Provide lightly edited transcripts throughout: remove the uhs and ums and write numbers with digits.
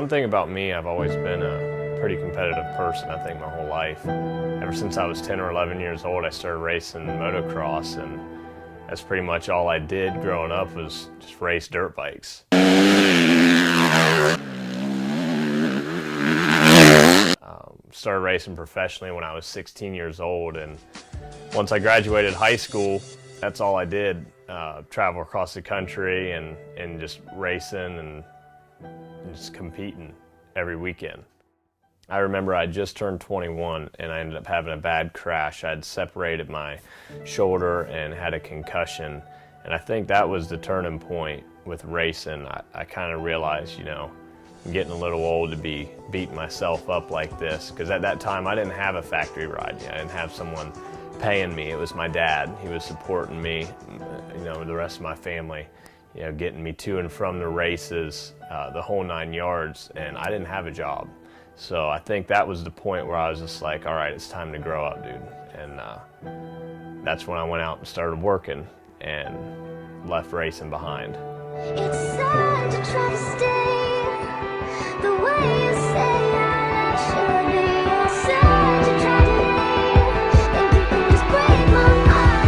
One thing about me, I've always been a pretty competitive person, I think, my whole life. Ever since I was 10 or 11 years old, I started racing motocross, and that's pretty much all I did growing up was just race dirt bikes. Started racing professionally when I was 16 years old, and once I graduated high school, that's all I did. Travel across the country and just racing and just competing every weekend. I remember I just turned 21 and I ended up having a bad crash. I'd separated my shoulder and had a concussion, and I think that was the turning point with racing. I kind of realized, I'm getting a little old to be beating myself up like this, because at that time I didn't have a factory ride. I didn't have someone paying me. It was my dad. He was supporting me, the rest of my family, getting me to and from the races, the whole 9 yards, and I didn't have a job. So I think that was the point where I was just like, all right, it's time to grow up, dude. And that's when I went out and started working and left racing behind. It's sad to try to stay the way you say I should be. It's sad to try to leave, and people just break my heart.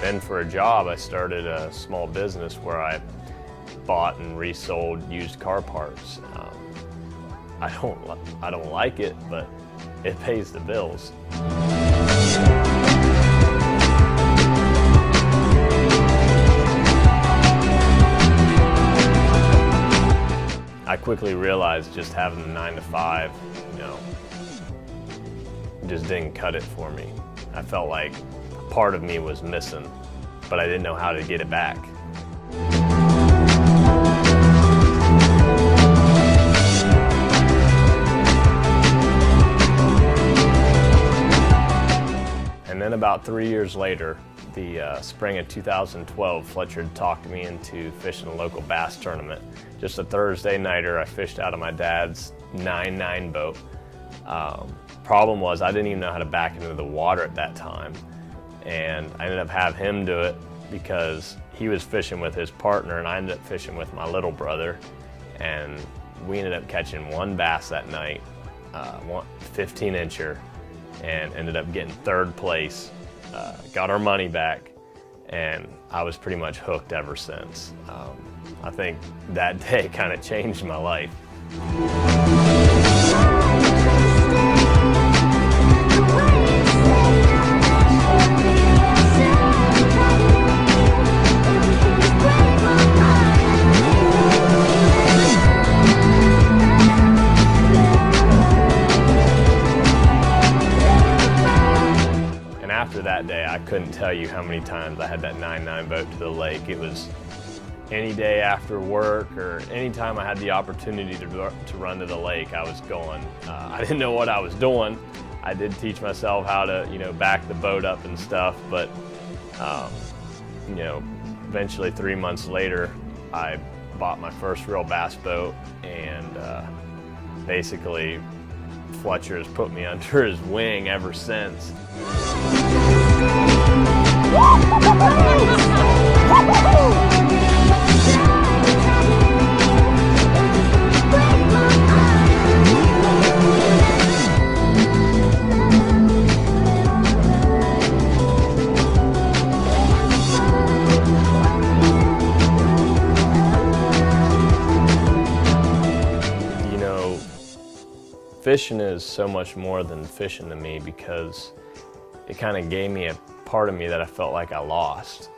Then for a job, I started a small business where I bought and resold used car parts. I don't like it, but it pays the bills. I quickly realized just having the 9 to 5, just didn't cut it for me. I felt like part of me was missing, but I didn't know how to get it back. And then about 3 years later, the spring of 2012, Fletcher talked me into fishing a local bass tournament. Just a Thursday nighter, I fished out of my dad's 9.9 boat. Problem was, I didn't even know how to back into the water at that time. And I ended up having him do it because he was fishing with his partner, and I ended up fishing with my little brother. And we ended up catching one bass that night, 15-incher, and ended up getting third place. Got our money back, and I was pretty much hooked ever since. I think that day kind of changed my life. After that day, I couldn't tell you how many times I had that 9.9 boat to the lake. It was any day after work or any time I had the opportunity to run to the lake, I was going. I didn't know what I was doing. I did teach myself how to, back the boat up and stuff, but, eventually 3 months later, I bought my first real bass boat, and basically Fletcher has put me under his wing ever since. Fishing is so much more than fishing to me, because it kind of gave me a part of me that I felt like I lost.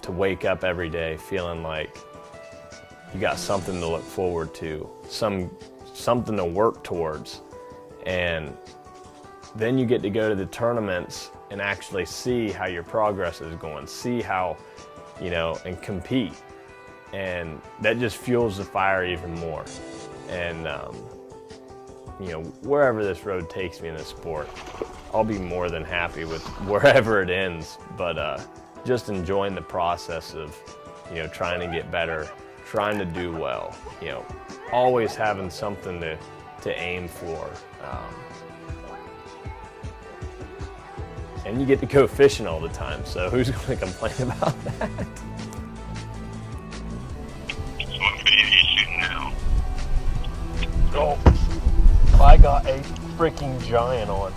To wake up every day feeling like you got something to look forward to, something to work towards, and then you get to go to the tournaments and actually see how your progress is going, see how, and compete, and that just fuels the fire even more. And wherever this road takes me in this sport, I'll be more than happy with wherever it ends, but just enjoying the process of, trying to get better, trying to do well, always having something to aim for. And you get to go fishing all the time, so who's going to complain about that? What video are you shooting now? Oh, I got a freaking giant on.